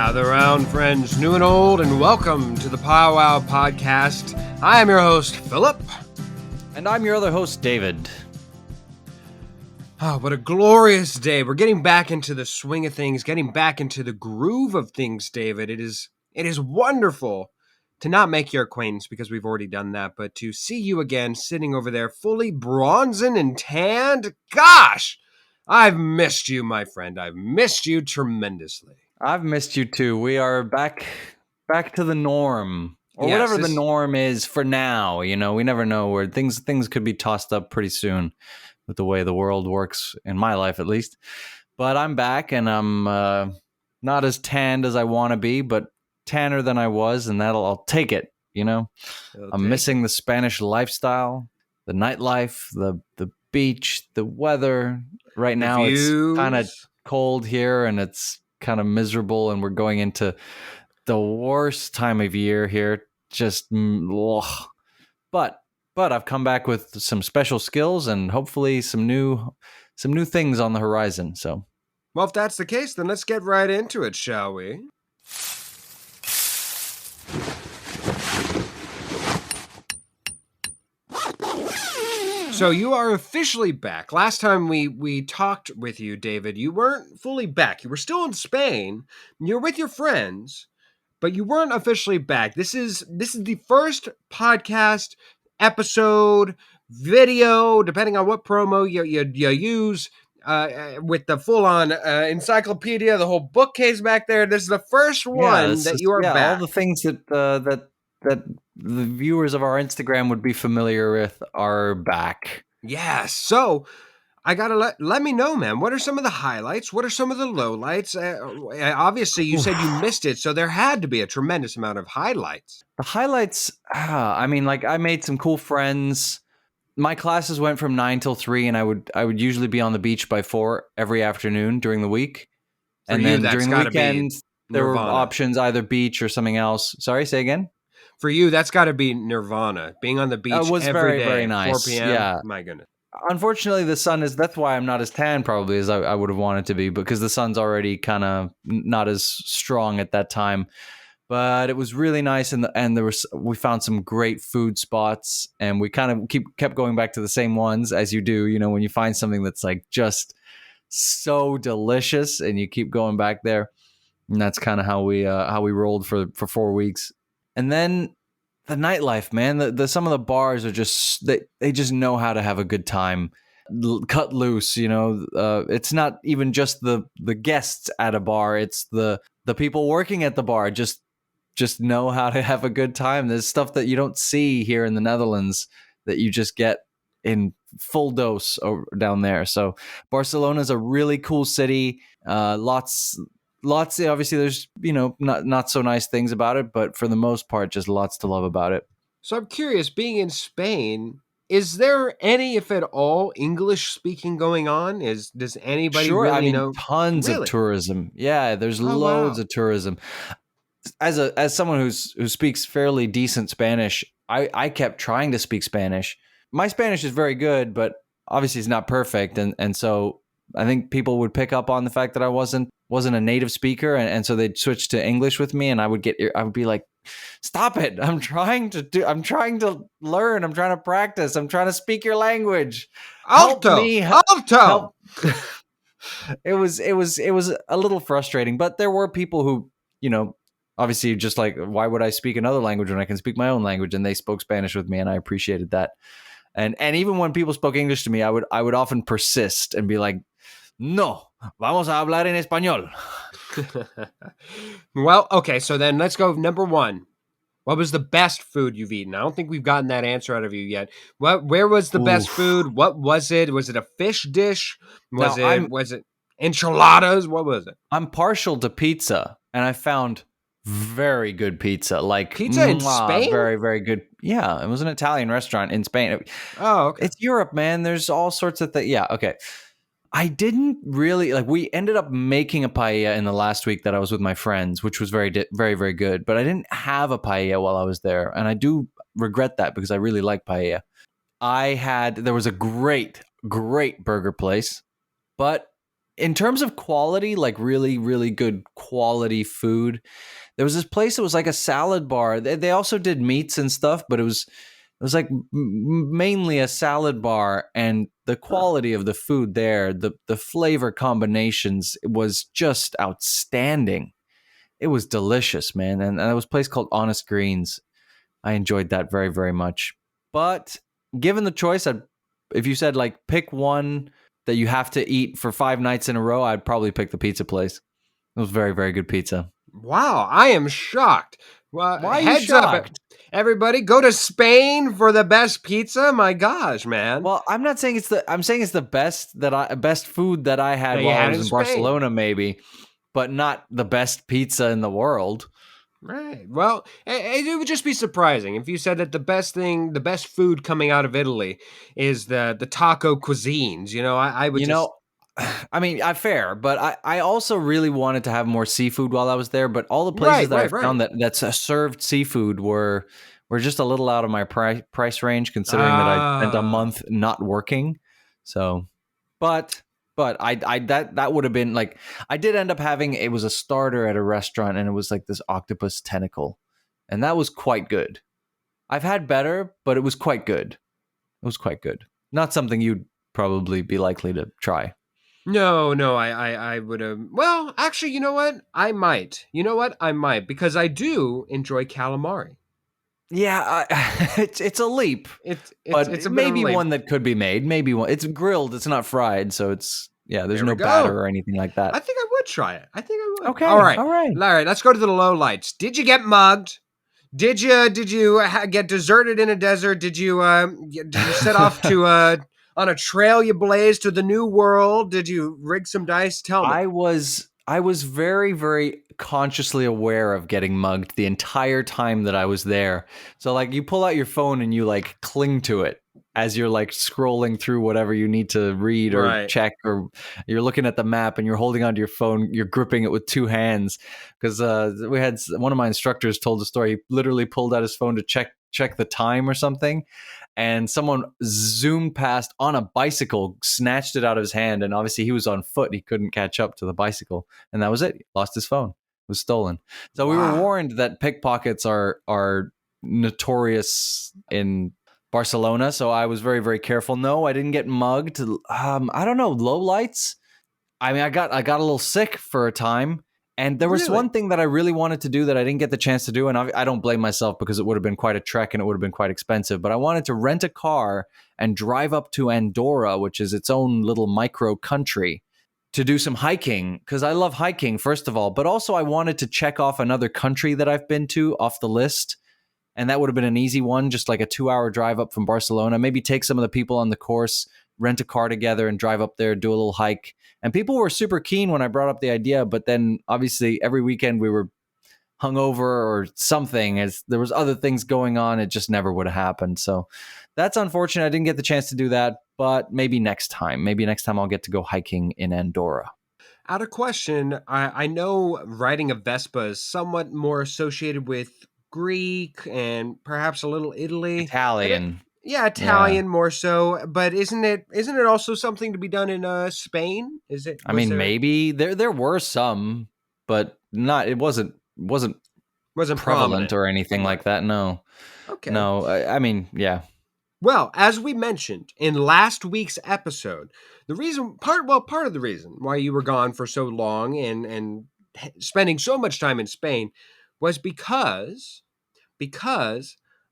Gather round, friends, new and old, and welcome to the POWWOW podcast. I am your host, Philip. And I'm your other host, David. Oh, what a glorious day. We're getting back into the swing of things, getting back into the groove of things, David. It is wonderful to not make your acquaintance because we've already done that, but to see you again sitting over there fully bronzing and tanned. Gosh, I've missed you, my friend. I've missed you tremendously. I've missed you too. We are back to the norm. Or Yes, whatever the norm is for now. You know, we never know where things could be tossed up pretty soon with the way the world works, in my life at least. But I'm back, and I'm not as tanned as I want to be, but tanner than I was, and I'll take it, you know? I'm missing the Spanish lifestyle, the nightlife, the beach, the weather. Right now it's kind of cold here, and it's kind of miserable, and we're going into the worst time of year here. Just ugh. But I've come back with some special skills and hopefully some new things on the horizon. So, well, if that's the case, then let's get right into it, shall we? So you are officially back. Last time we talked with you, David, you weren't fully back. You were still in Spain. You're with your friends, but you weren't officially back. This is the first podcast episode, video, depending on what promo you use, with the full-on encyclopedia, the whole bookcase back there. This is the first one that you are back. All the things that the viewers of our Instagram would be familiar with are back. Yes. So I gotta let me know, man. What are some of the highlights? What are some of the lowlights? Obviously, you said you missed it, so there had to be a tremendous amount of highlights. The highlights, I mean, like I made some cool friends. My classes went from 9 till 3, and I would usually be on the beach by 4 every afternoon during the week. And then during the weekend, there were options, either beach or something else. Sorry, say again? For you, that's got to be nirvana. Being on the beach was every very, day, very nice. 4 p.m. Yeah. My goodness. Unfortunately, the sun is. That's why I'm not as tan probably as I would have wanted to be, because the sun's already kind of not as strong at that time. But it was really nice, and we found some great food spots, and we kind of kept going back to the same ones as you do. You know, when you find something that's like just so delicious, and you keep going back there, and that's kind of how we rolled for 4 weeks. And then the nightlife, man, some of the bars are just they just know how to have a good time, cut loose. You know, it's not even just the guests at a bar; it's the people working at the bar just know how to have a good time. There's stuff that you don't see here in the Netherlands that you just get in full dose down there. So Barcelona's a really cool city. Lots. Obviously, there's not so nice things about it, but for the most part, just lots to love about it. So I'm curious, being in Spain, is there any, if at all, English speaking going on? Does anybody really know? Tons of tourism. Yeah, there's loads of tourism. As someone who speaks fairly decent Spanish, I kept trying to speak Spanish. My Spanish is very good, but obviously it's not perfect, and so I think people would pick up on the fact that I wasn't a native speaker, and so they'd switch to English with me, and I would be like, stop it, I'm trying to learn, I'm trying to practice, I'm trying to speak your language. Alto. Help. It was a little frustrating, but there were people who, you know, obviously just like, why would I speak another language when I can speak my own language? And they spoke Spanish with me, and I appreciated that. And even when people spoke English to me, I would often persist and be like, no, vamos a hablar en español. Well, okay, so then let's go number 1. What was the best food you've eaten? I don't think we've gotten that answer out of you yet. Where was the best food? What was it? Was it a fish dish? Was it enchiladas? What was it? I'm partial to pizza, and I found very good pizza. Like pizza in Spain? Very, very good. Yeah, it was an Italian restaurant in Spain. Oh, okay. It's Europe, man. There's all sorts of things. Yeah, okay. I didn't really we ended up making a paella in the last week that I was with my friends, which was very, very, very good. But I didn't have a paella while I was there. And I do regret that because I really like paella. There was a great, great burger place, but in terms of quality, like really, really good quality food, there was this place that was like a salad bar. They also did meats and stuff, but it was like mainly a salad bar, and the Huh. quality of the food there, the flavor combinations was just outstanding. It was delicious, man. And it was a place called Honest Greens. I enjoyed that very, very much. But given the choice, if you said like pick one that you have to eat for 5 nights in a row, I'd probably pick the pizza place. It was very, very good pizza. Wow, I am shocked. Well, Why are you heads up, shocked? everybody. Go to Spain for the best pizza. My gosh, man. Well, I'm not saying it's the. I'm saying it's the best food that I had That you while I had was in in Spain. Barcelona, maybe, but not the best pizza in the world. Right. Well, it would just be surprising if you said that the best thing, the best food coming out of Italy is the taco cuisines. I would You just. know, I mean, I fair, but I also really wanted to have more seafood while I was there. But all the places Right, that I right, right. found that's served seafood were just a little out of my price range, considering that I'd spent a Ah. month not working. So, but I that would have been like I did end up having it was a starter at a restaurant, and it was like this octopus tentacle, and that was quite good. I've had better, but it was quite good. It was quite good. Not something you'd probably be likely to try. No, no, I would have. Well, actually, you know what? I might. You know what? I might because I do enjoy calamari. Yeah, it's a leap, It's but a bit of a maybe leap. one that could be made. Maybe one. It's grilled. It's not fried, so it's yeah. There's There we no batter go. or anything like I that. think I would try it. I think I would. All Okay, right, all right. all right. Let's go to the low lights. Did you get mugged? Did you get deserted in a desert? Did you set off to on a trail you blazed to the new world? Did you rig some dice? Tell me. I was very, very consciously aware of getting mugged the entire time that I was there. So like you pull out your phone and you like cling to it as you're like scrolling through whatever you need to read or Right. check, or you're looking at the map and you're holding onto your phone, you're gripping it with two hands. Because we had one of my instructors told a story. He literally pulled out his phone to check the time or something, and someone zoomed past on a bicycle, snatched it out of his hand, and obviously he was on foot. He couldn't catch up to the bicycle, and that was it. He lost his phone. It was stolen. So we were Wow. warned that pickpockets are notorious in Barcelona. So I was very, very careful. No, I didn't get mugged. I don't know, low lights. I mean, I got a little sick for a time, and there was Really? one thing that I really wanted to do that I didn't get the chance to do, and I don't blame myself because it would have been quite a trek and it would have been quite expensive. But I wanted to rent a car and drive up to Andorra, which is its own little micro country, to do some hiking because I love hiking, first of all, but also I wanted to check off another country that I've been to off the list, and that would have been an easy one, just like a 2 hour drive up from Barcelona. Maybe take some of the people on the course, rent a car together, and drive up there, do a little hike. And people were super keen when I brought up the idea, but then obviously every weekend we were hungover or something. As there was other things going on, it just never would have happened. So that's unfortunate. I didn't get the chance to do that, but maybe next time. Maybe next time I'll get to go hiking in Andorra. Out of question, I know riding a Vespa is somewhat more associated with Greek and perhaps a little Italy. And Italian. yeah, Yeah. Italian more so, but isn't it also something to be done in Spain? Is it I was mean, there maybe there were some, but not. It wasn't wasn't prevalent prominent. or anything Right. like that. No, Okay. no. I mean, yeah. Well, as we mentioned in last week's episode, part of the reason why you were gone for so long and spending so much time in Spain was because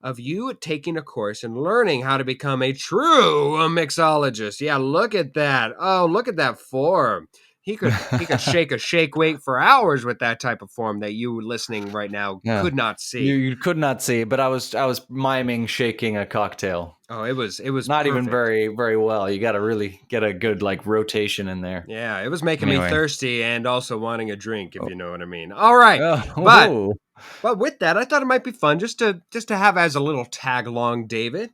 of you taking a course and learning how to become a true mixologist. Yeah, look at that. Oh, look at that form. He could shake a shake weight for hours with that type of form that you listening right now Yeah. could not You see. you could not see, but I was miming shaking a cocktail. Oh, it was Not even perfect. very very well. You got to really get a good like rotation in there. Yeah, it was making me Anyway. thirsty and also wanting a drink, if Oh, you know what I mean. All right. But oh, but with that, I thought it might be fun just to have as a little tag along, David,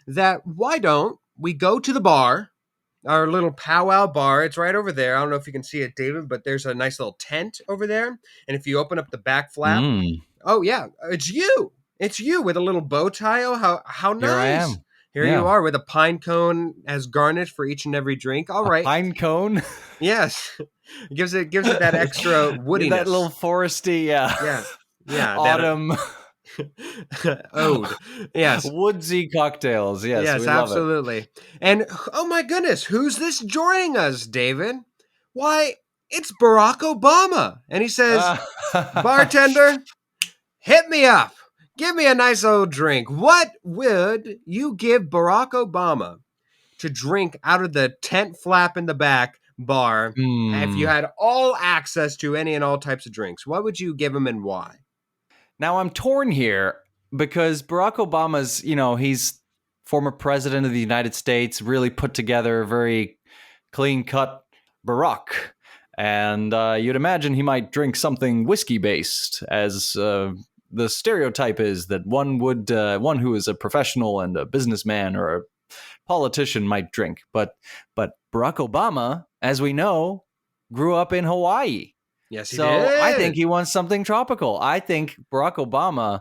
that why don't we go to the bar, our little powwow bar. It's right over there. I don't know if you can see it, David, but there's a nice little tent over there. And if you open up the back flap, mm, oh yeah, it's you. It's you with a little bow tie. Oh, how here I nice. am. Here you Yeah. are with a pine cone as garnish for each and every drink. All A right. pine cone. Yes. It gives it that extra That little woodiness. foresty, yeah. Yeah. Yeah. Autumn Ode. Yes. woodsy cocktails. Yes, Yes, we love it. absolutely. And oh my goodness, who's this joining us, David? Why, it's Barack Obama. And he says, Uh, bartender, hit me up. Give me a nice old drink. What would you give Barack Obama to drink out of the tent flap in the back bar if you hmm. had all access to any and all types of drinks? What would you give him and why? Now I'm torn here because Barack Obama's, he's former president of the United States, really put together a very clean cut Barack. And you'd imagine he might drink something whiskey based, as the stereotype is that one who is a professional and a businessman or a politician might drink. But Barack Obama, as we know, grew up in Hawaii. Yes, he So I think did. he wants something tropical. I think Barack Obama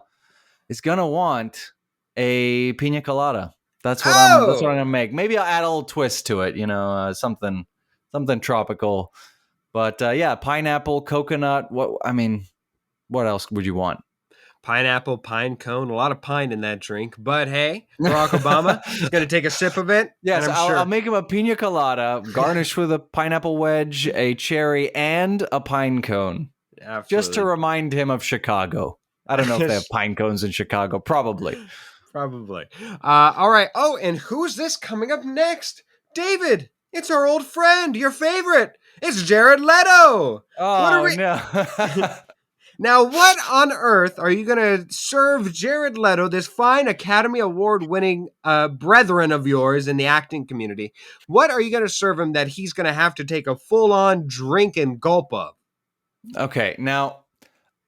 is gonna want a pina colada. That's what I'm Oh, gonna make. Maybe I'll add a little twist to it. Something tropical. But yeah, pineapple, coconut. What else would you want? pineapple, pine cone, a lot of pine in that drink. But hey, Barack Obama is going to take a sip of it, and Yes, I'm I'll sure. make him a pina colada, garnished with a pineapple wedge, a cherry, and a pine cone, just to Absolutely. remind him of Chicago. I don't know if they have pine cones in Chicago. Probably. Probably. All right. Oh, and who's this coming up next? David, it's our old friend, your favorite. It's Jared Leto. What are Oh we. no. Now, what on earth are you going to serve Jared Leto, this fine Academy Award winning brethren of yours in the acting community? What are you going to serve him that he's going to have to take a full on drink and gulp of? Okay, now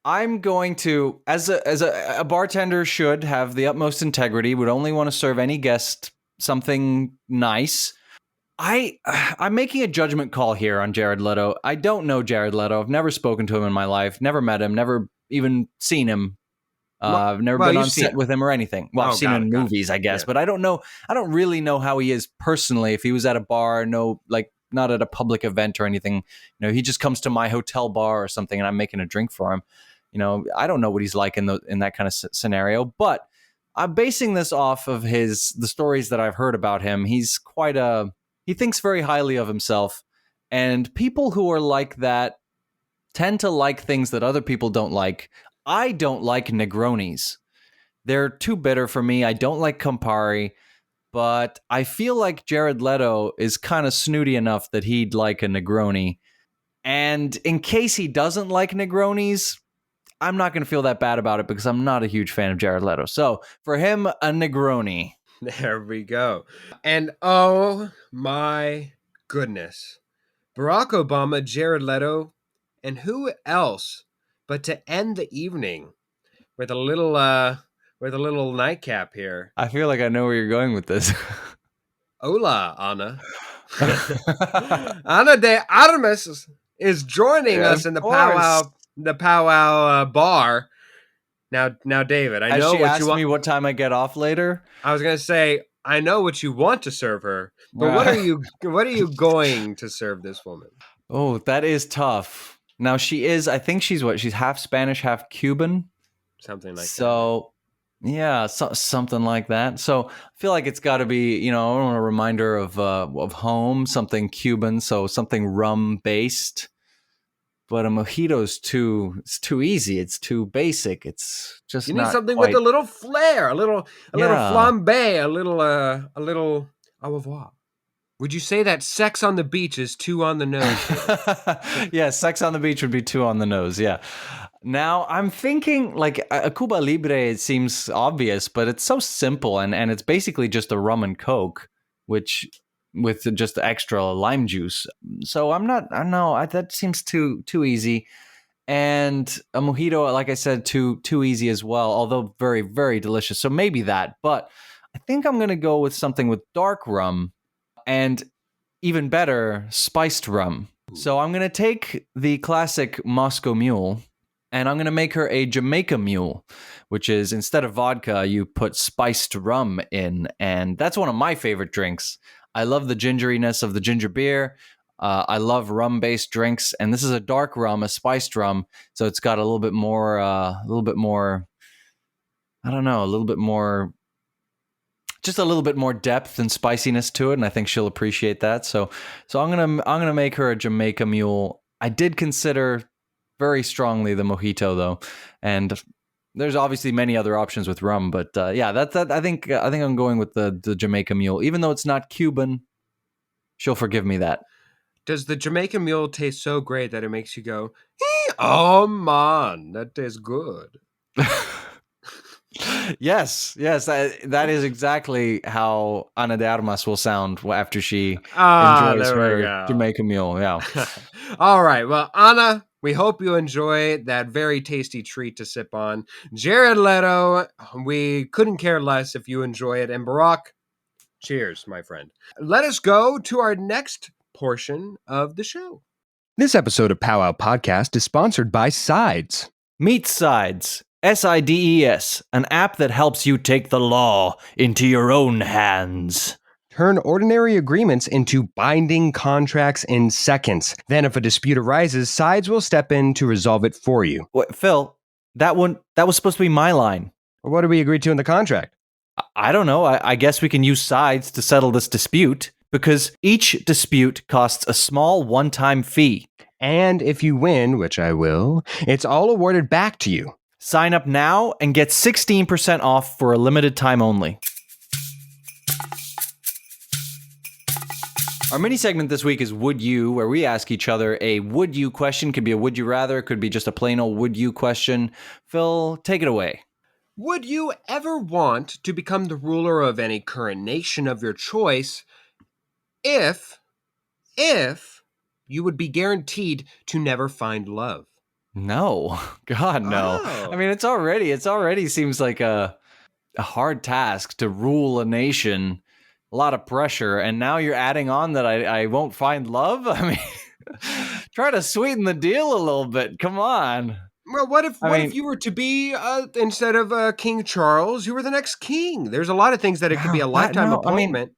I'm going to, as a bartender should have the utmost integrity, would only want to serve any guest something nice. I'm making a judgment call here on Jared Leto. I don't know Jared Leto. I've never spoken to him in my life, never met him, never even seen him. I've never Well, been you've on seen set him. with him or anything. Well, I've Oh, seen got him it. in Got it. movies, I guess, Yeah. but I don't know. I don't really know how he is personally. If he was at a bar, no, like not at a public event or anything. He just comes to my hotel bar or something, and I'm making a drink for him. I don't know what he's like in that kind of scenario, but I'm basing this off of the stories that I've heard about him. He thinks very highly of himself, and people who are like that tend to like things that other people don't like. I don't like Negronis. They're too bitter for me. I don't like Campari, but I feel like Jared Leto is kind of snooty enough that he'd like a Negroni. And in case he doesn't like Negronis, I'm not going to feel that bad about it because I'm not a huge fan of Jared Leto. So for him, a Negroni. There we go. And oh my goodness. Barack Obama, Jared Leto, and who else but to end the evening with a little nightcap here. I feel like I know where you're going with this. Hola, Anna. Ana de Armas is joining Yeah, us of in the course. powwow bar. Now, David, I Has know she what you asked want. me what time I get off later? I was gonna say I know what you want to serve her, but what are Uh, you going to serve this woman? oh, that is tough. Now I think she's half Spanish, half Cuban. Something like that. So, yeah, something like that. So I feel like it's got to be, I want a reminder of home, something Cuban, so something rum based. But a mojito's it's too easy. It's too basic. It's just You need not something with quite. a little flair, a little Yeah. flambe, a little au revoir. Would you say that sex on the beach is too on the nose, David? Yeah, sex on the beach would be too on the nose. Yeah. Now I'm thinking like a Cuba Libre. It seems obvious, but it's so simple, and it's basically just a rum and coke, which with just extra lime juice. So I'm not. I don't know. That seems too easy. And a mojito, like I said, too easy as well. Although very very delicious. So maybe that. But I think I'm gonna go with something with dark rum and even better, spiced rum. So I'm going to take the classic Moscow Mule And I'm going to make her a Jamaica Mule, which is instead of vodka, you put spiced rum in. And that's one of my favorite drinks. I love the gingeriness of the ginger beer. I love rum-based drinks, and this is a dark rum, a spiced rum, so it's got a little bit more, I don't know, a little bit more, just a little bit more depth and spiciness to it, and I think she'll appreciate that. So I'm gonna make her a Jamaica Mule. I did consider very strongly the mojito though, and there's obviously many other options with rum, but yeah, that I think I'm going with the Jamaica Mule, even though it's not Cuban. She'll forgive me that. Does the Jamaican mule taste so great that it makes you go, oh man, that tastes good? Yes, that is exactly how Ana de Armas will sound after she Ah, enjoys there we her go. Jamaica Mule. Yeah. All right. Well, Anna, we hope you enjoy that very tasty treat to sip on. Jared Leto, we couldn't care less if you enjoy it. And Barack, cheers, my friend. Let us go to our next portion of the show. This episode of POWWOW Podcast is sponsored by Sides. Meet Sides, SIDES, an app that helps you take the law into your own hands. Turn ordinary agreements into binding contracts in seconds. Then, if a dispute arises, Sides will step in to resolve it for you. Wait, Phil, that was supposed to be my line. What did we agree to in the contract? I don't know. I guess we can use Sides to settle this dispute because each dispute costs a small one-time fee. And if you win, which I will, it's all awarded back to you. Sign up now and get 16% off for a limited time only. Our mini segment this week is Would You, where we ask each other a would you question. Could be a would you rather, could be just a plain old would you question. Phil, take it away. Would you ever want to become the ruler of any current nation of your choice if you would be guaranteed to never find love? No. God, no. Oh. I mean, it already seems like a hard task to rule a nation. A lot of pressure, and now you're adding on that I won't find love? I mean, try to sweeten the deal a little bit. Come on. Well, what if you were to be, instead of King Charles, you were the next king? There's a lot of things that it could be a lifetime appointment.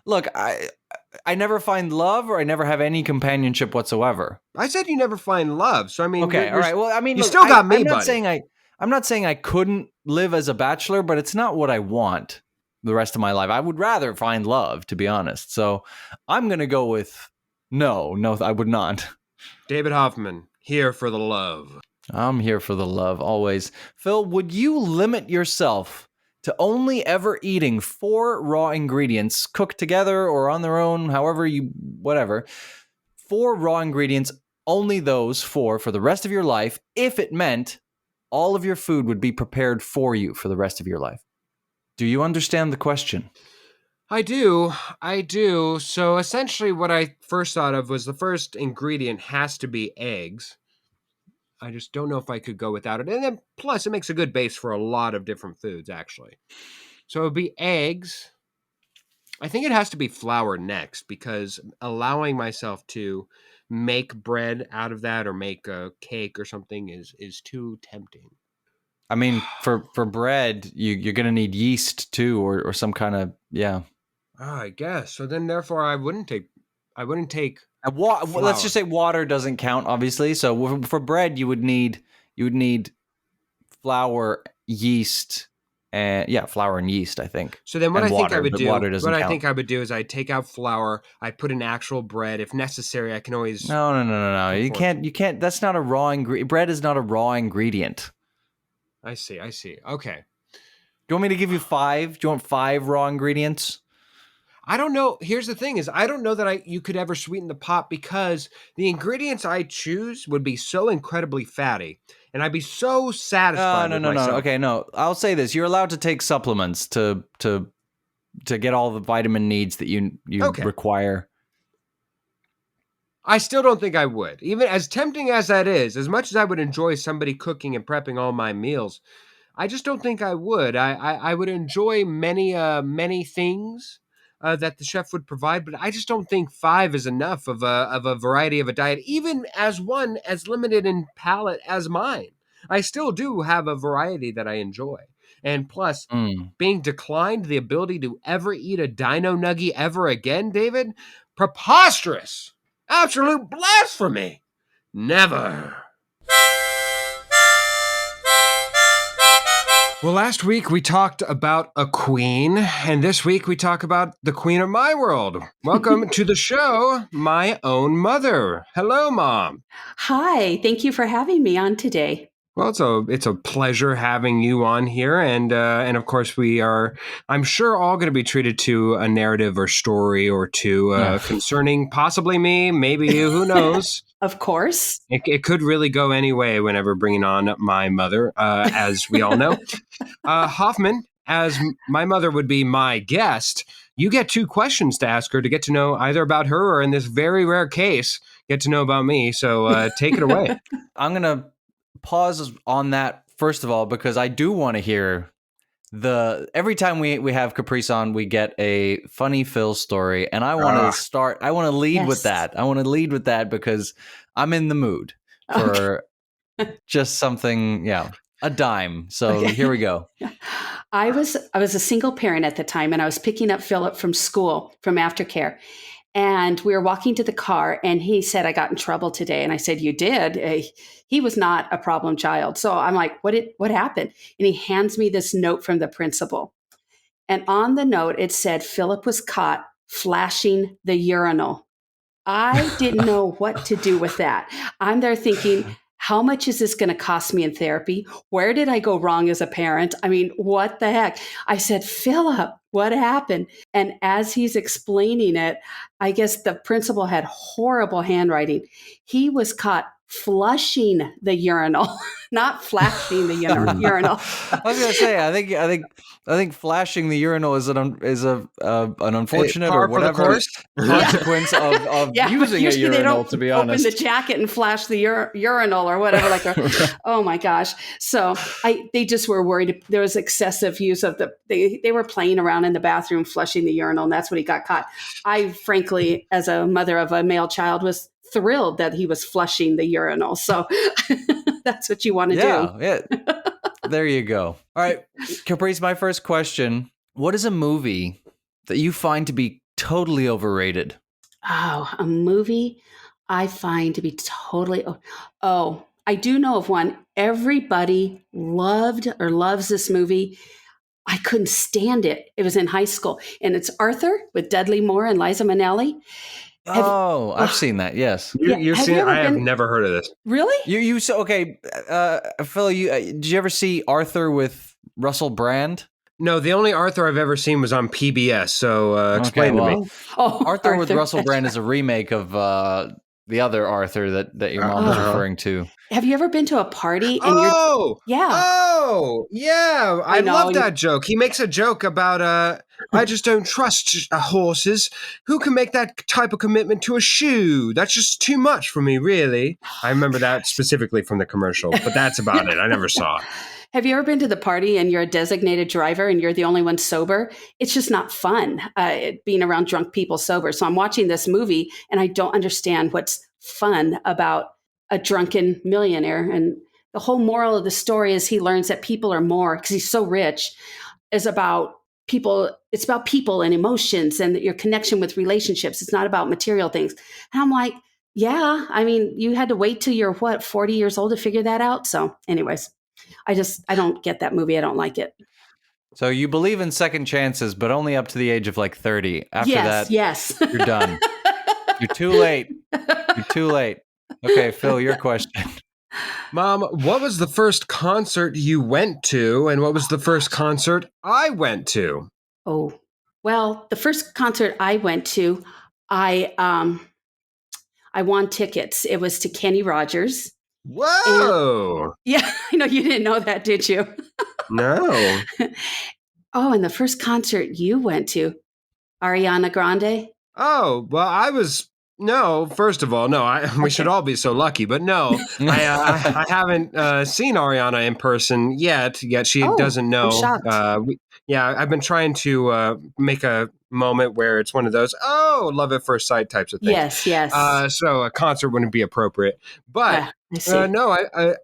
Look, I never find love, or I never have any companionship whatsoever. I said you never find love, so I mean, Okay, all right. Well, I mean, you look, still got me, I'm not buddy. saying I'm not saying I couldn't live as a bachelor, but it's not what I want the rest of my life. I would rather find love, to be honest. So I'm gonna go with no, I would not. David Hoffman, here for the love. I'm here for the love, always. Phil, would you limit yourself to only ever eating 4 raw ingredients cooked together or on their own, whatever? 4 raw ingredients, only those 4 for the rest of your life, if it meant all of your food would be prepared for you for the rest of your life. Do you understand the question? I do. So essentially what I first thought of was the first ingredient has to be eggs. I just don't know if I could go without it. And then plus it makes a good base for a lot of different foods, actually. So it would be eggs. I think it has to be flour next, because allowing myself to make bread out of that or make a cake or something is too tempting. I mean, for bread, you're gonna need yeast too, or some kind of I guess. So then therefore I wouldn't take Let's just say water doesn't count, obviously. So for bread, you would need flour, yeast, and flour and yeast, I think. So then what and I think water, I would but do, water doesn't what I count. think I would do is I'd take out flour, I'd put in actual bread. If necessary, I can always No. You can't. That's not a raw ingredient. Bread is not a raw ingredient. I see. Okay. Do you want me to give you 5? Do you want 5 raw ingredients? I don't know. Here's the thing: is I don't know that you could ever sweeten the pot, because the ingredients I choose would be so incredibly fatty, and I'd be so satisfied with myself. No. Okay, no. I'll say this: you're allowed to take supplements to get all the vitamin needs that you require. I still don't think I would, even as tempting as that is. As much as I would enjoy somebody cooking and prepping all my meals, I just don't think I would. I would enjoy many things. that the chef would provide, but I just don't think five is enough of a variety of a diet, even as one as limited in palate as mine. I still do have a variety that I enjoy. And plus, Mm. being declined the ability to ever eat a dino nugget ever again, David? Preposterous! Absolute blasphemy! Never. Well, last week we talked about a queen, and this week we talk about the queen of my world. Welcome to the show, my own mother. Hello, Mom. Hi, thank you for having me on today. Well, it's a pleasure having you on here, and of course we are, I'm sure, all going to be treated to a narrative or story or two concerning possibly me, maybe you, who knows. Of course. It could really go any way whenever bringing on my mother, as we all know. Hoffman, as my mother would be my guest, you get two questions to ask her to get to know either about her or, in this very rare case, get to know about me. So take it away. I'm going to pause on that first of all because I do want to hear every time we have Caprice on, we get a funny Phil story, and I want to lead with that. I want to lead with that because I'm in the mood for just something, a dime. So here we go. I was a single parent at the time, and I was picking up Philip from school, from aftercare. And we were walking to the car, and he said, I got in trouble today. And I said, you did? He was not a problem child. So I'm like, what happened? And he hands me this note from the principal. And on the note, it said, Philip was caught flashing the urinal. I didn't know what to do with that. I'm there thinking, how much is this going to cost me in therapy? Where did I go wrong as a parent? I mean, what the heck? I said, Philip, what happened? And as he's explaining it, I guess the principal had horrible handwriting. He was caught flushing the urinal, not flashing the urinal. I was gonna say, I think flashing the urinal is an unfortunate or whatever consequence of using a urinal. To be honest, open the jacket and flash the urinal or whatever. Oh my gosh! So they just were worried there was excessive use of they were playing around in the bathroom flushing the urinal, and that's when he got caught. I frankly, as a mother of a male child, was thrilled that he was flushing the urinal. So that's what you want to do. Yeah. There you go. All right, Caprice, my first question. What is a movie that you find to be totally overrated? Oh, a movie I find to be totally... Oh, I do know of one. Everybody loved or loves this movie. I couldn't stand it. It was in high school. And it's Arthur with Dudley Moore and Liza Minnelli. I've seen that. Yes, you've seen it. I have never heard of this. Really? You so okay, Phil. Did you ever see Arthur with Russell Brand? No, the only Arthur I've ever seen was on PBS. So explain to me. Arthur with Russell Brand is a remake of the other Arthur that your mom was referring to. Have you ever been to a party? And yeah. Oh, yeah. I love that joke. He makes a joke about, I just don't trust horses. Who can make that type of commitment to a shoe? That's just too much for me, really. I remember that specifically from the commercial, but that's about it. I never saw it. Have you ever been to the party and you're a designated driver and you're the only one sober? It's just not fun being around drunk people sober. So I'm watching this movie and I don't understand what's fun about a drunken millionaire. And the whole moral of the story is he learns that people are more, because he's so rich, is about people. It's about people and emotions and your connection with relationships. It's not about material things. And I'm like, yeah, I mean, you had to wait till you're 40 years old to figure that out. So anyways, I don't get that movie. I don't like it. So you believe in second chances, but only up to the age of like 30. After that, you're done. You're too late. You're too late. Okay, Phil, your question. Mom, what was the first concert you went to, and what was the first concert I went to? Oh, well, the first concert I went to, I won tickets. It was to Kenny Rogers. Whoa! Yeah, I know you didn't know that, did you? No. Oh, and the first concert you went to, Ariana Grande? Oh, well, I was No, first of all, no. We should Okay. all be so lucky, but no, I haven't seen Ariana in person yet. Yet she Oh, doesn't I'm know. shocked. Yeah, I've been trying to make a moment where it's one of those love at first sight types of things. Yes, yes. So a concert wouldn't be appropriate. But I see. no,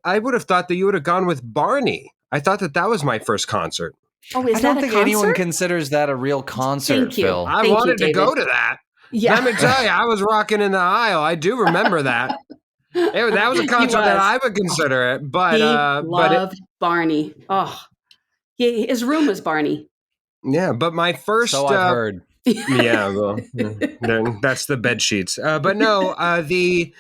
I would have thought that you would have gone with Barney. I thought that was my first concert. Oh, I is that don't a think anyone concert? considers that a real concert, Thank you. Phil. I Thank you, wanted to David. go to that. Yeah. Let me tell you, I was rocking in the aisle. I do remember that. That was a He concert that was. I would consider it, but He but it, loved Barney. Oh, his room was Barney. yeah, but my So first I've heard. yeah, well, then that's the bed sheets. But no, the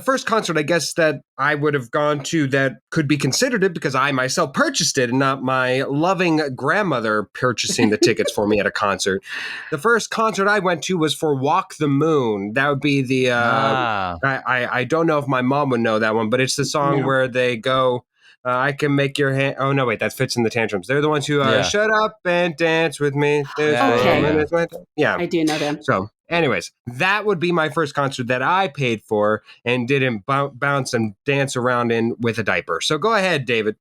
first concert I guess that I would have gone to that could be considered it because I myself purchased it and not my loving grandmother purchasing the tickets for me at a concert. The first concert I went to was for Walk the Moon. That would be the Ah, I don't know if my mom would know that one, but it's the song No. where they go. I can make your hand. Oh no, wait, that fits in the tantrums. They're the ones who yeah. shut up and dance with me. This Yeah, Okay. woman is my yeah. I do know them. So, anyways, that would be my first concert that I paid for and didn't bounce and dance around in with a diaper. So go ahead, David.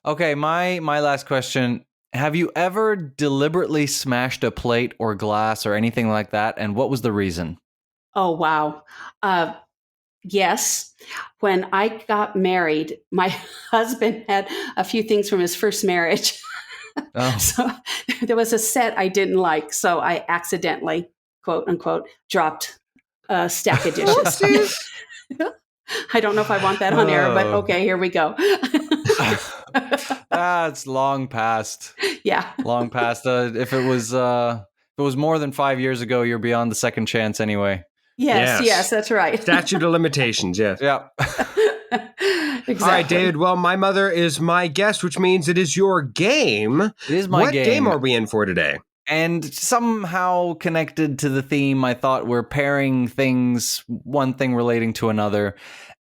Okay, my last question. Have you ever deliberately smashed a plate or glass or anything like that? And what was the reason? Oh, wow. Yes. When I got married, my husband had a few things from his first marriage. Oh, So there was a set I didn't like. So I accidentally, quote unquote, dropped a stack of dishes. Whoopsies. I don't know if I want that on air, but Oh. okay, here we go. That's long past. Yeah. Long past. If it was more than 5 years ago, you're beyond the second chance anyway. Yes, Yes. yes, that's right. Statute of limitations, yes. Yeah. Exactly. All right, David. Well, my mother is my guest, which means it is your game. It is my What game game. are we in for today? And somehow connected to the theme, I thought we're pairing things, one thing relating to another.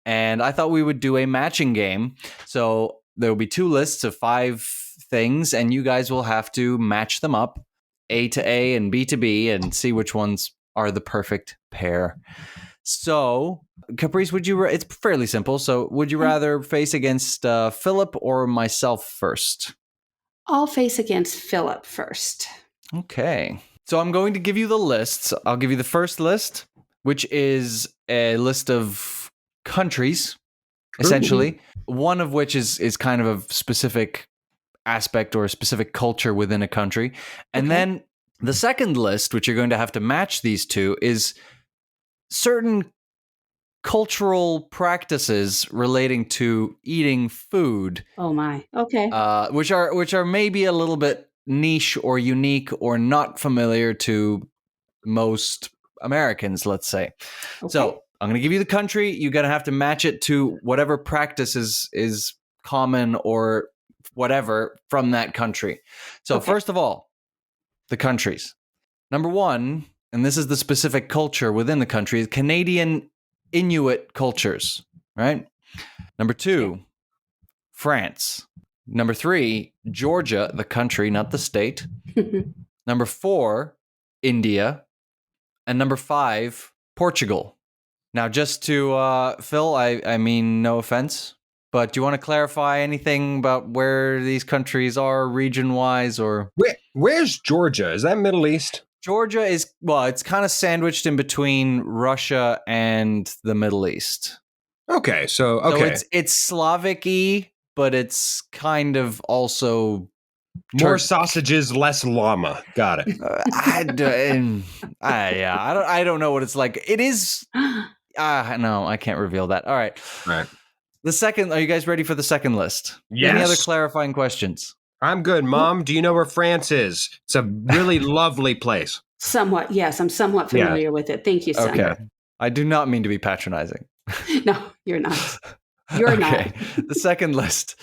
And I thought we would do a matching game. So there will be 2 lists of 5 things, and you guys will have to match them up, A to A and B to B, and see which ones are the perfect pair. So, Caprice, it's fairly simple. So, would you rather face against Philip or myself first? I'll face against Philip first. Okay. So I'm going to give you the lists. I'll give you the first list, which is a list of countries, essentially. One of which is kind of a specific aspect or a specific culture within a country. And Okay. then the second list, which you're going to have to match these two, is certain cultural practices relating to eating food, Oh my. Okay. which are maybe a little bit niche or unique or not familiar to most Americans, let's say. Okay. So I'm going to give you the country. You're going to have to match it to whatever practice is common or whatever from that country. So Okay. first of all, the countries. Number 1, and this is the specific culture within the country, is Canadian Inuit cultures, right? Number 2, France. Number 3, Georgia, the country, not the state. Number 4, India. And number 5, Portugal. Now, just to, Phil, I mean, no offense, but do you want to clarify anything about where these countries are region-wise or? Where's Georgia? Is that Middle East? Georgia is, well, it's kind of sandwiched in between Russia and the Middle East. Okay, so So it's Slavic-y, but it's kind of also more sausages, less llama. Got it. I don't know what it's like. It is. No, I can't reveal that. All right. All right. The second. Are you guys ready for the second list? Yes. Any other clarifying questions? I'm good. Mom, do you know where France is? It's a really lovely place. Somewhat. Yes, I'm somewhat familiar with it. Thank you, son. Okay. I do not mean to be patronizing. No, you're not. You're not. The second list.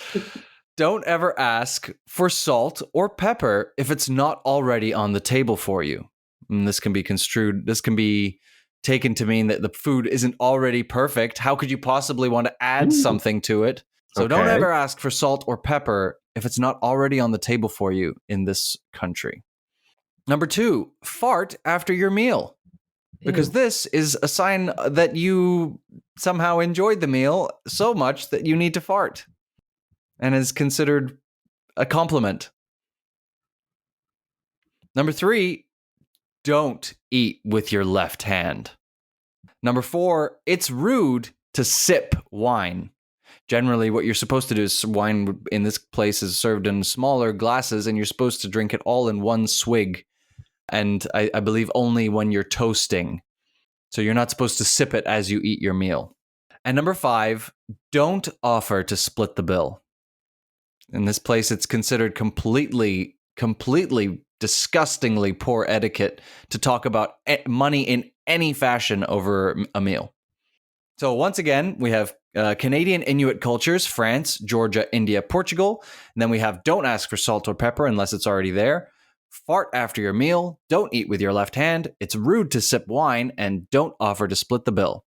Don't ever ask for salt or pepper if it's not already on the table for you. And this can be construed, this can be taken to mean that the food isn't already perfect. How could you possibly want to add something to it? So don't Okay. ever ask for salt or pepper if it's not already on the table for you in this country. Number 2, fart after your meal. because Ew. this is a sign that you somehow enjoyed the meal so much that you need to fart, and is considered a compliment. Number 3, don't eat with your left hand. Number 4, it's rude to sip wine. Generally, what you're supposed to do is wine in this place is served in smaller glasses, and you're supposed to drink it all in one swig. And I believe only when you're toasting. So you're not supposed to sip it as you eat your meal. And number 5, don't offer to split the bill. In this place, it's considered completely disgustingly poor etiquette to talk about money in any fashion over a meal. So once again, we have Canadian Inuit cultures, France, Georgia, India, Portugal. And then we have don't ask for salt or pepper unless it's already there. Fart after your meal. Don't eat with your left hand. It's rude to sip wine. And don't offer to split the bill.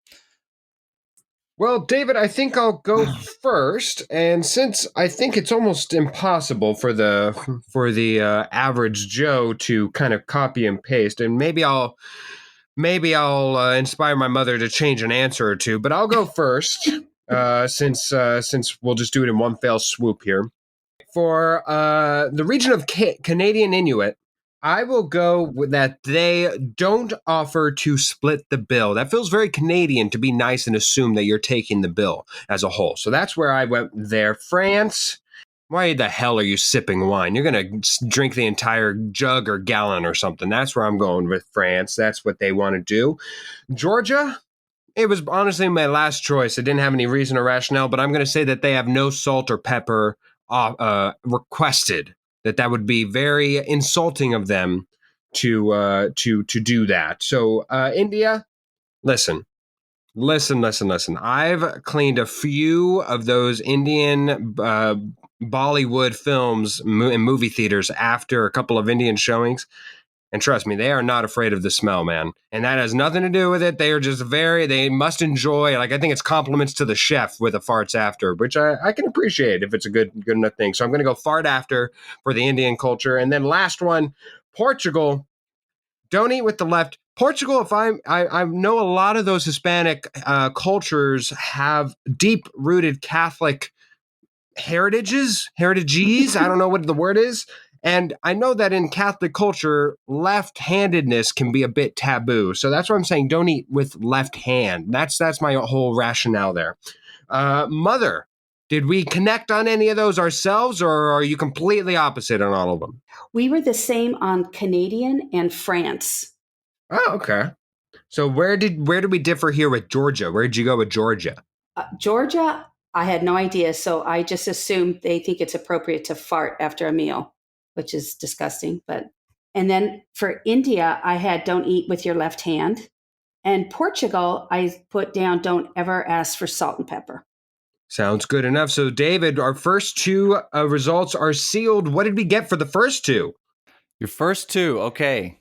Well, David, I think I'll go first, and since I think it's almost impossible for the average Joe to kind of copy and paste, and maybe I'll inspire my mother to change an answer or two, but I'll go first, since we'll just do it in one fell swoop here. For the region of Canadian Inuit, I will go with that they don't offer to split the bill. That feels very Canadian to be nice and assume that you're taking the bill as a whole. So that's where I went there. France, why the hell are you sipping wine? You're going to drink the entire jug or gallon or something. That's where I'm going with France. That's what they want to do. Georgia, it was honestly my last choice. I didn't have any reason or rationale, but I'm going to say that they have no salt or pepper requested. That would be very insulting of them to do that. So India, listen. I've cleaned a few of those Indian Bollywood films in movie theaters after a couple of Indian showings. And trust me, they are not afraid of the smell, man. And that has nothing to do with it. They are just they must enjoy, like, I think it's compliments to the chef with the farts after, which I can appreciate if it's a good enough thing. So I'm going to go fart after for the Indian culture. And then last one, Portugal, don't eat with the left. Portugal, if I know a lot of those Hispanic cultures have deep-rooted Catholic heritages. I don't know what the word is. And I know that in Catholic culture, left-handedness can be a bit taboo. So that's why I'm saying don't eat with left hand. That's my whole rationale there. Mother, did we connect on any of those ourselves, or are you completely opposite on all of them? We were the same on Canadian and France. Oh, okay. So where did we differ here with Georgia? Where did you go with Georgia? Georgia, I had no idea. So I just assumed they think it's appropriate to fart after a meal, which is disgusting. And then for India, I had don't eat with your left hand. And Portugal, I put down don't ever ask for salt and pepper. Sounds good enough. So, David, our first two results are sealed. What did we get for the first two? Your first two, okay,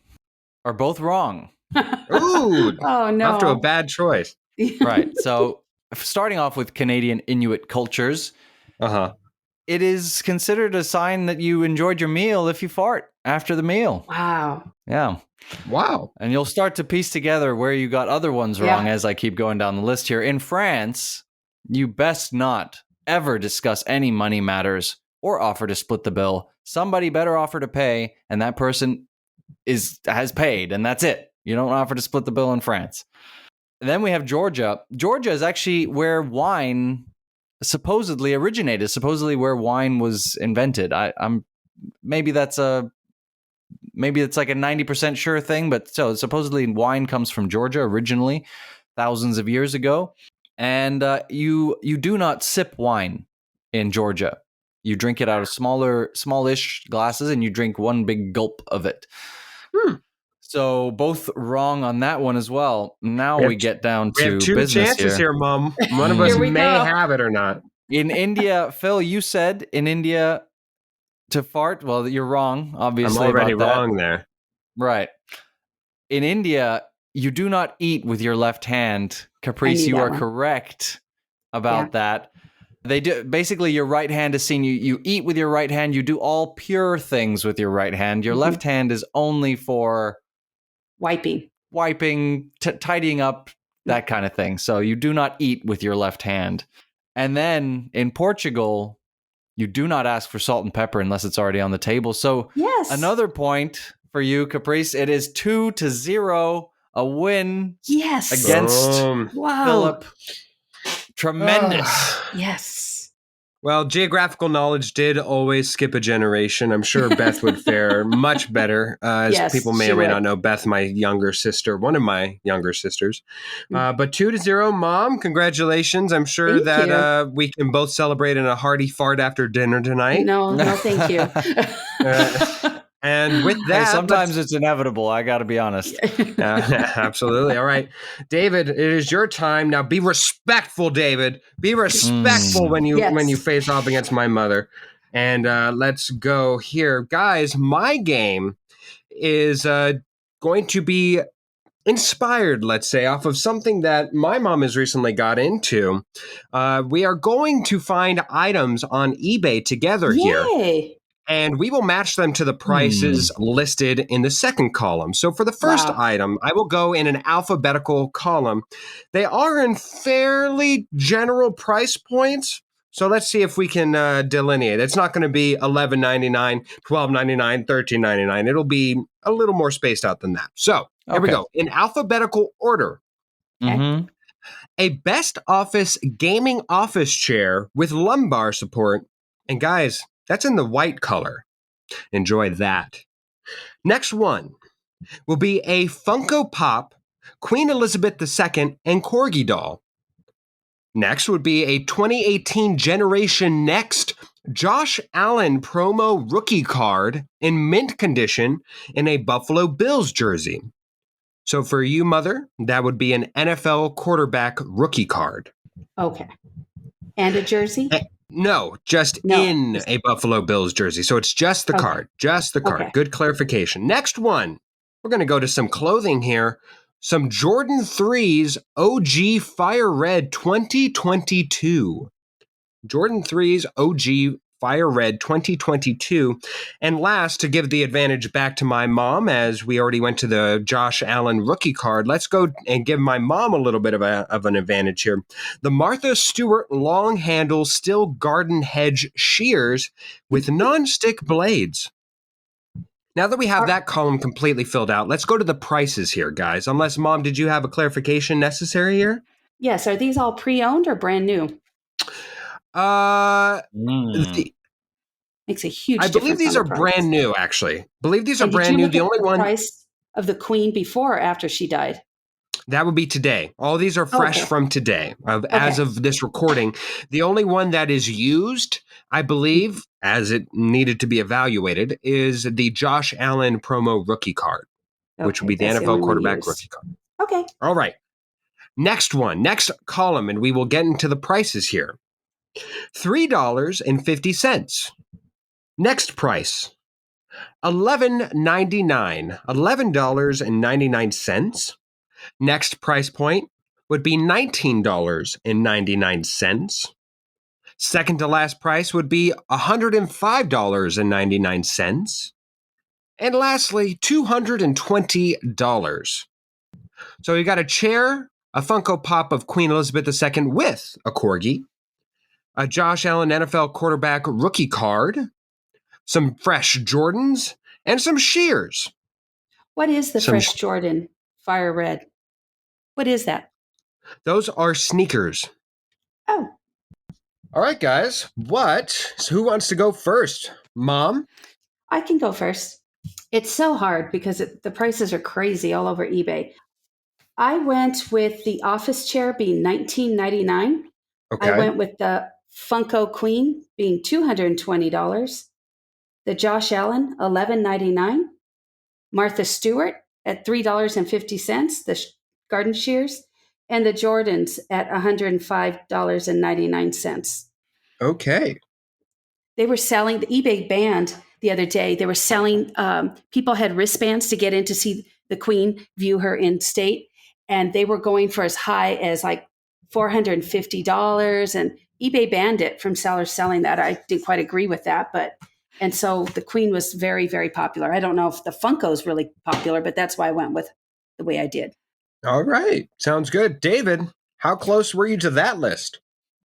are both wrong. Ooh, oh no! Off to a bad choice. Right. So, starting off with Canadian Inuit cultures, it is considered a sign that you enjoyed your meal if you fart after the meal. Wow. Yeah. Wow. And you'll start to piece together where you got other ones wrong as I keep going down the list here. In France, you best not ever discuss any money matters or offer to split the bill. Somebody better offer to pay, and that person has paid, and that's it. You don't offer to split the bill in France. And then we have Georgia. Georgia is actually where wine supposedly originated, supposedly where wine was invented. Maybe it's like a 90% sure thing, but so supposedly wine comes from Georgia originally, thousands of years ago. And you do not sip wine in Georgia. You drink it out of smallish glasses, and you drink one big gulp of it. So both wrong on that one as well. Now we get down to we have two business chances here, Mom. One of us may have it or not. In India, Phil, you said in India to fart. Well, you're wrong, obviously. I'm already about that. wrong there. Right. In India, you do not eat with your left hand. Caprice, you are correct about that. They do. Basically, your right hand is seen. You eat with your right hand. You do all pure things with your right hand. Your left hand is only for wiping. wiping, tidying up, that kind of thing. So you do not eat with your left hand. And then in Portugal, you do not ask for salt and pepper unless it's already on the table. So Yes. another point for you, Caprice. It is 2-0, a win Yes. against Wow. Philip. Tremendous. Yes. Well, geographical knowledge did always skip a generation. I'm sure Beth would fare much better. As Yes, people may she or may would. not know, Beth, my younger sister, one of my younger sisters. But 2-0, Mom, congratulations. I'm sure Thank that we can both celebrate in a hearty fart after dinner tonight. No, thank you. And with that, Hey, sometimes it's inevitable. I got to be honest. absolutely. All right, David, it is your time now. Be respectful, David. Be respectful when you face off against my mother. And let's go here, guys. My game is going to be inspired, let's say, off of something that my mom has recently got into. We are going to find items on eBay together here. Yay. And we will match them to the prices listed in the second column. So for the first item, I will go in an alphabetical column. They are in fairly general price points. So let's see if we can delineate. It's not going to be $11.99, $12.99, $13.99. It'll be a little more spaced out than that. So here we go. In alphabetical order. Mm-hmm. A best office gaming office chair with lumbar support. And guys, that's in the white color. Enjoy that. Next one will be a Funko Pop Queen Elizabeth II and Corgi doll. Next would be a 2018 Generation Next Josh Allen promo rookie card in mint condition in a Buffalo Bills jersey. So for you, Mother, that would be an NFL quarterback rookie card. Okay. And a jersey? No, just in a Buffalo Bills jersey. So it's just the card. Just the card. Okay. Good clarification. Next one. We're going to go to some clothing here. Some Jordan 3s OG Fire Red 2022. Jordan 3s OG Fire Red 2022. And last, to give the advantage back to my mom, as we already went to the Josh Allen rookie card, let's go and give my mom a little bit of an advantage here. The Martha Stewart long handle steel garden hedge shears with non-stick blades. Now that we have that column completely filled out, let's go to the prices here, guys. Unless, Mom, did you have a clarification necessary here? Yes. Are these all pre-owned or brand new? Makes a huge difference. I believe these are brand new, actually. These are brand new. The only one. Price of the Queen before or after she died? That would be today. All these are fresh from today, as of this recording. The only one that is used, I believe, as it needed to be evaluated, is the Josh Allen promo rookie card, which would be the NFL quarterback rookie card. Okay. All right. Next column, and we will get into the prices here. $3.50. Next price, $11.99. $11.99. Next price point would be $19.99. Second to last price would be $105.99. And lastly, $220. So you got a chair, a Funko Pop of Queen Elizabeth II with a corgi, a Josh Allen NFL quarterback rookie card, some fresh Jordans, and some shears. What is the fresh Jordan Fire Red? What is that? Those are sneakers. Oh. All right, guys. Who wants to go first? Mom? I can go first. It's so hard because the prices are crazy all over eBay. I went with the office chair being $19.99. Okay. I went with the Funko Queen being $220. The Josh Allen, $11.99. Martha Stewart at $3.50, the garden shears, and the Jordans at $105.99. Okay. They were selling the eBay band the other day. They were selling, people had wristbands to get in to see the Queen, view her in state, and they were going for as high as like $450. And eBay banned it from sellers selling that. I didn't quite agree with that, and so the Queen was very, very popular. I don't know if the Funko is really popular, but that's why I went with the way I did. All right. Sounds good. David, how close were you to that list?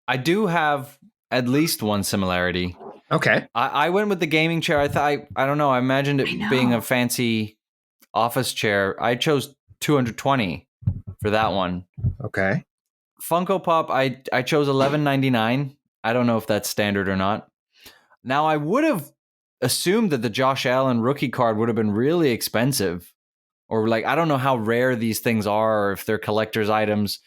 I do have at least one similarity. Okay. I went with the gaming chair. I don't know. I imagined it being a fancy office chair. I chose 220 for that one. Okay. Funko Pop, I chose $11.99. I don't know if that's standard or not. Now, I would have assumed that the Josh Allen rookie card would have been really expensive. Or like, I don't know how rare these things are or if they're collector's items.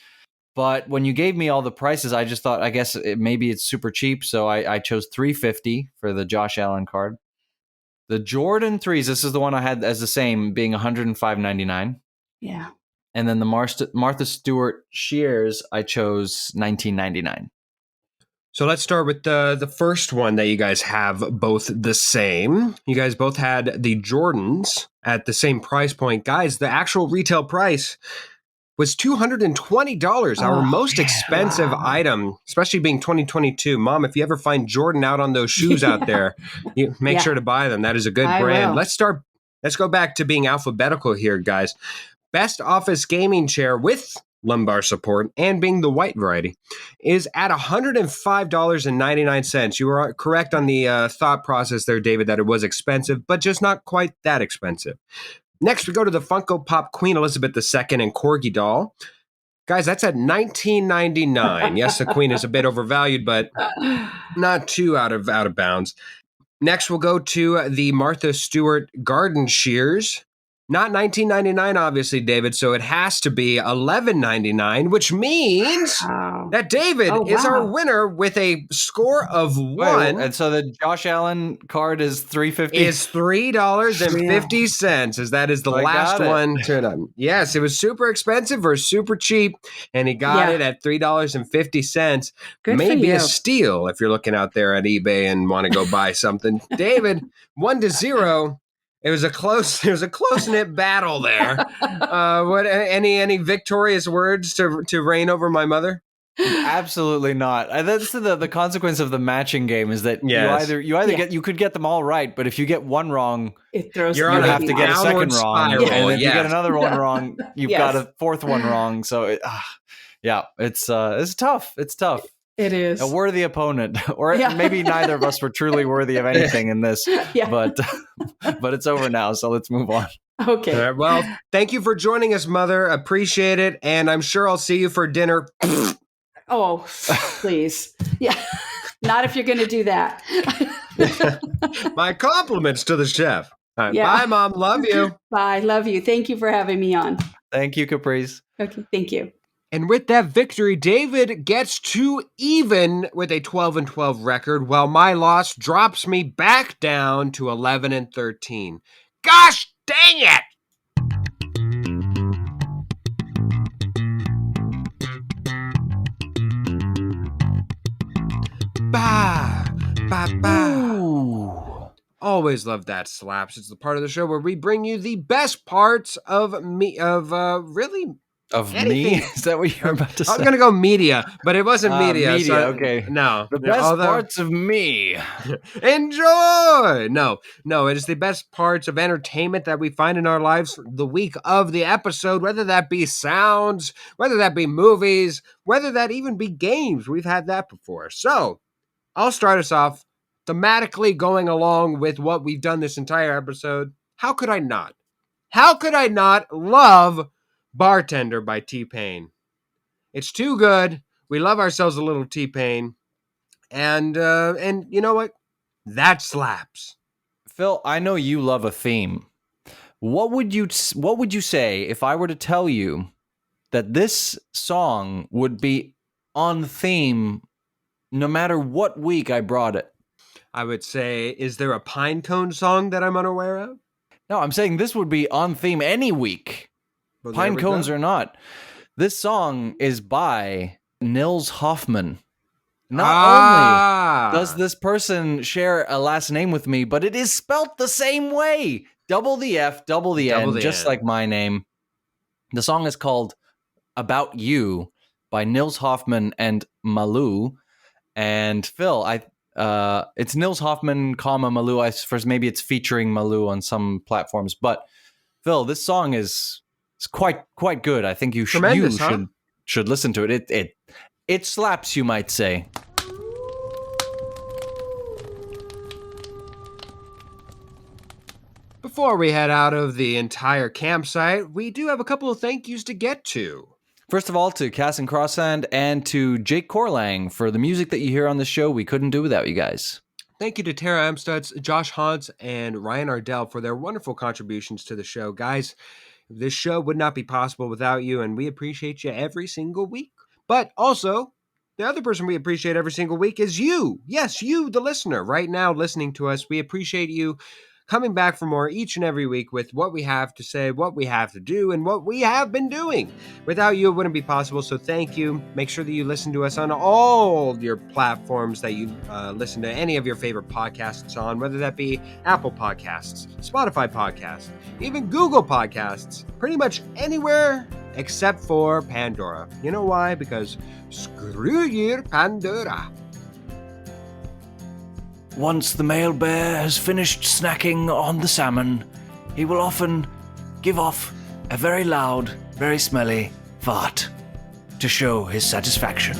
But when you gave me all the prices, I just thought, I guess maybe it's super cheap. So I chose $350 for the Josh Allen card. The Jordan 3s, this is the one I had as the same, being $105.99. Yeah. And then the Martha Stewart shears, I chose $19.99. So let's start with the first one that you guys have both the same. You guys both had the Jordans at the same price point. Guys, the actual retail price was $220, our most expensive item, especially being 2022. Mom, if you ever find Jordan out on those shoes out there, you make sure to buy them. That is a good brand. Will. Let's go back to being alphabetical here, guys. Best office gaming chair with lumbar support and being the white variety is at $105.99. You were correct on the thought process there, David, that it was expensive, but just not quite that expensive. Next, we go to the Funko Pop Queen Elizabeth II and Corgi doll. Guys, that's at $19.99. Yes, the Queen is a bit overvalued, but not too out of bounds. Next, we'll go to the Martha Stewart garden shears. Not $19.99, obviously, David, so it has to be $11.99, which means that David is our winner with a score of 1. Wait, and so the Josh Allen card is $3.50? Is $3.50, as that is the last one. Yes, it was super expensive or super cheap, and he got it at $3.50. Good Maybe for you. a steal if you're looking out there at eBay and want to go buy something. David, 1-0. It was a close knit battle there. What any victorious words to reign over my mother? Absolutely not. That's the consequence of the matching game is that you could get them all right, but if you get one wrong, it throws you have to get a second wrong, and if you get another one wrong, you've got a fourth one wrong. So it's tough. It's tough. It is a worthy opponent, or maybe neither of us were truly worthy of anything in this. But it's over now, so let's move on. Okay. All right, well, thank you for joining us, Mother. Appreciate it, and I'm sure I'll see you for dinner. Oh, please. Yeah. Not if you're going to do that. My compliments to the chef. Right, bye, Mom. Love you. Bye. Love you. Thank you for having me on. Thank you, Caprice. Okay. Thank you. And with that victory, David gets to even with a 12-12 record, while my loss drops me back down to 11-13. Gosh dang it! Bah, bah, bah. Ooh. Always love that slaps. It's the part of the show where we bring you the best parts of me, really. Of anything. Me? Is that what you're about to say? I was going to go media, but it wasn't media. Media, so, okay. No. The best parts of me. Enjoy! No, it is the best parts of entertainment that we find in our lives the week of the episode, whether that be sounds, whether that be movies, whether that even be games. We've had that before. So, I'll start us off thematically going along with what we've done this entire episode. How could I not? How could I not love Bartender by T-Pain? It's too good. We love ourselves a little T-Pain. And you know what? That slaps. Phil, I know you love a theme. What would you say if I were to tell you that this song would be on theme no matter what week I brought it? I would say, is there a Pinecone song that I'm unaware of? No, I'm saying this would be on theme any week. Well, Pinecones or not. This song is by Nils Hoffman. Not only does this person share a last name with me, but it is spelt the same way. Double the F, double the N, just like my name. The song is called About You by Nils Hoffman and Malou. And Phil, it's Nils Hoffman, Malou. Maybe it's featuring Malou on some platforms. But Phil, this song is It's quite good. I think you Tremendous, huh? should listen to it. It slaps, you might say. Before we head out of the entire campsite, we do have a couple of thank yous to get to. First of all, to Cass and Crosshand and to Jake Corlang for the music that you hear on the show. We couldn't do without you guys. Thank you to Tara Amstutz, Josh Hans, and Ryan Ardell for their wonderful contributions to the show. Guys, this show would not be possible without you, and we appreciate you every single week. But also, the other person we appreciate every single week is you. Yes, you, the listener, right now listening to us. We appreciate you coming back for more each and every week with what we have to say, what we have to do, and what we have been doing. Without you, it wouldn't be possible, so thank you. Make sure that you listen to us on all your platforms that you listen to any of your favorite podcasts on, whether that be Apple Podcasts, Spotify Podcasts, even Google Podcasts, pretty much anywhere except for Pandora. You know why? Because screw you, Pandora. Once the male bear has finished snacking on the salmon, he will often give off a very loud, very smelly fart to show his satisfaction.